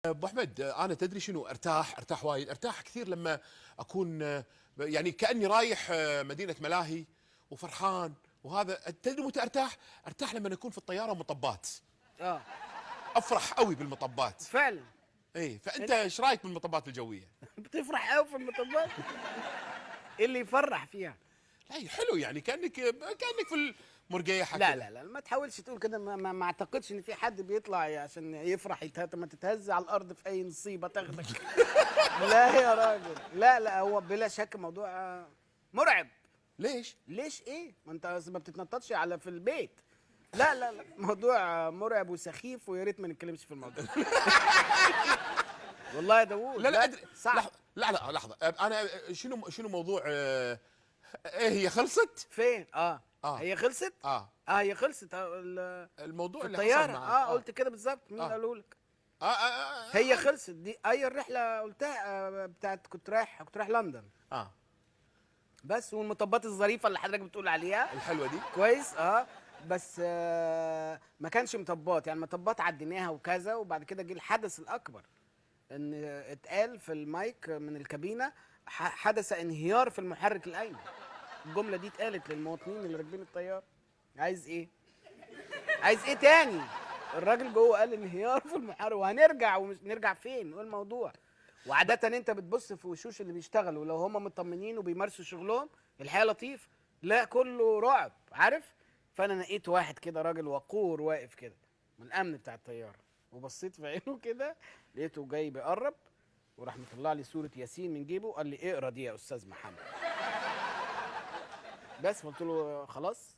ابو احمد، انا تدري شنو ارتاح وايد، ارتاح كثير لما اكون يعني كاني رايح مدينه ملاهي وفرحان. وهذا تدري متى ارتاح لما اكون في الطياره مطبات. اه افرح قوي بالمطبات. فعلا. اي، فانت ايش رايك بالمطبات الجويه؟ بتفرح قوي في المطبات. ايه اللي يفرح فيها؟ لا حلو، يعني كانك في المرقيحه لا كذا. لا لا، ما تحاولش تقول كده. ما اعتقدش ان في حد بيطلع عشان يفرح ما تتهز على الارض في اي نصيبه تاخدك. لا يا راجل، لا لا، هو بلا شك موضوع مرعب. ليش؟ ليش ايه؟ ما انت ما بتتنططش على في البيت. لا لا لا، موضوع مرعب وسخيف، ويا ريت ما نتكلمش في الموضوع. والله يا داوود لا ادري. صعب. لحظه انا شنو موضوع ايه هي خلصت؟ فين؟ اه هي خلصت؟ هي خلصت. الموضوع في اللي حصل الطياره. معك. قلت كده بالظبط. مين قالوا لك؟ آه هي خلصت دي. اي الرحله قلتها بتاعت كنت رايح لندن. بس والمطبات الظريفه اللي حضرتك بتقول عليها الحلوه دي كويس. بس ما كانش مطبات، يعني مطبات عديناها وكذا. وبعد كده جه الحدث الاكبر، ان اتقال في المايك من الكابينه حدث انهيار في المحرك الايمن. الجمله دي اتقالت للمواطنين اللي راكبين الطياره. عايز ايه؟ عايز ايه تاني؟ الراجل جوه قال انهيار في المحرك، وهنرجع. ومش نرجع فين؟ ايه الموضوع؟ وعاده انت بتبص في وشوش اللي بيشتغلوا، لو هم مطمنين وبيمارسوا شغلهم الحياه لطيف. لا، كله رعب، عارف. فانا نقيت واحد كده، راجل وقور واقف كده من الامن بتاع الطياره، وبصيت في عينه كده، لقيته جاي بيقرب، وراح مطلع لي سوره ياسين من جيبه، قال لي اقرا دي يا استاذ محمد. بس قلت له خلاص.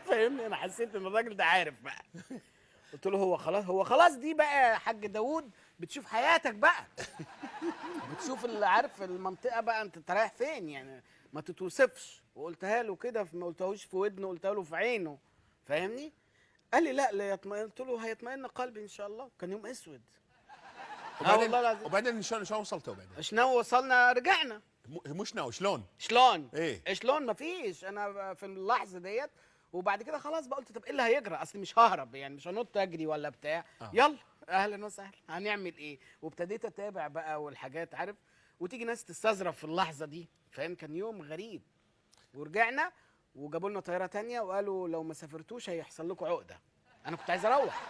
فاهمني؟ انا حسيت ان الراجل ده عارف بقى. قلت له هو خلاص دي بقى يا حاج داوود، بتشوف حياتك بقى. بتشوف اللي عارف المنطقه بقى، انت رايح فين يعني. ما تتوصفش. وقلتها له كده، ما قلتهوش في ودنه، قلتها له في عينه. فاهمني؟ قال لي لا يطمئن. قلت له هيطمئن قلبي ان شاء الله. كان يوم اسود. والله العظيم. وبعدين شلون وصلتوا بعدين؟ شنو وصلنا؟ رجعنا. مش ناو شلون؟ ايه شلون؟ مفيش. انا في اللحظه ديت. وبعد كده خلاص بقى قلت طب ايه اللي هيجرى؟ اصل مش ههرب يعني، مش هنط اجري ولا بتاع. يلا اهلا وسهلا، هنعمل ايه؟ وابتديت اتابع بقى والحاجات، عارف. وتيجي ناس تستظرف في اللحظه دي. فاهم؟ كان يوم غريب. ورجعنا وجابوا لنا طياره تانية، وقالوا لو ما سافرتوش هيحصل لكم عقده. انا كنت عايز اروح،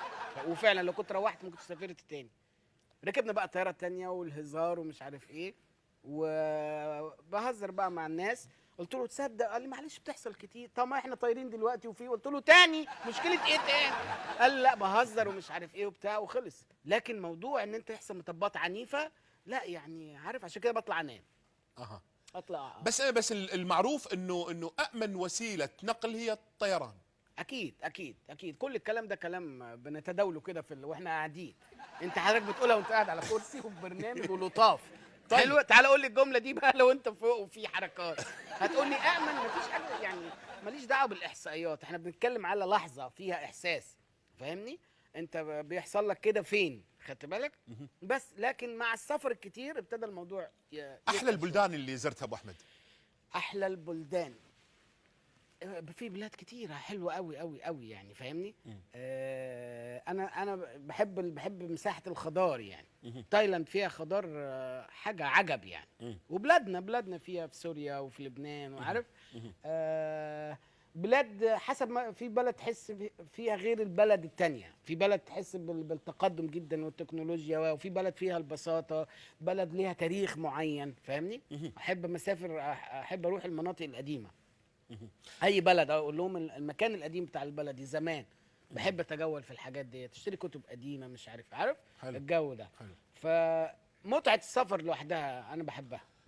وفعلا لو كنت روحت ما كنتش سافرت تاني. ركبنا بقى الطياره التانية والهزار ومش عارف ايه، وبهزر بقى مع الناس. قلت له تصدق؟ قال لي معلش بتحصل كتير. طب ما احنا طايرين دلوقتي وفي. قلت له تاني؟ مشكله ايه تاني؟ قال لي لا بهزر ومش عارف ايه وبتاع، وخلص. لكن موضوع ان انت يحصل مطبات عنيفه، لا يعني، عارف، عشان كده بطلع انام. اطلع. بس المعروف انه امن وسيله نقل هي الطيران. اكيد اكيد اكيد. كل الكلام ده كلام بنتداوله كده واحنا قاعدين. انت حضرتك بتقولها وانت قاعد على كرسي وفي برنامج ولطاف. طيب. حلو. تعالى قول لي الجمله دي بقى لو انت فوق وفي حركات. هتقول لي امن؟ مفيش حاجه يعني. ماليش دعوه بالاحصائيات، احنا بنتكلم على لحظه فيها احساس. فاهمني؟ انت بيحصل لك كده فين؟ خدت بالك؟ بس لكن مع السفر الكتير ابتدى الموضوع احلى البلدان اللي زرتها ابو احمد؟ احلى البلدان في بلاد كتيرة حلوة قوي قوي قوي يعني. فاهمني؟ انا بحب مساحة الخضار يعني. تايلاند فيها خضار حاجة عجب يعني. وبلادنا فيها في سوريا وفي لبنان، وعارف. بلاد حسب ما في بلد تحس فيها غير البلد التانية. في بلد تحس بالتقدم جدا والتكنولوجيا، وفي بلد فيها البساطة. بلد ليها تاريخ معين. فاهمني؟ احب اروح المناطق القديمة. اي بلد اقول لهم المكان القديم بتاع البلد دي زمان. بحب اتجول في الحاجات دي، تشتري كتب قديمه، مش عارف. حلو. الجو ده. حلو. فمتعه السفر لوحدها انا بحبها.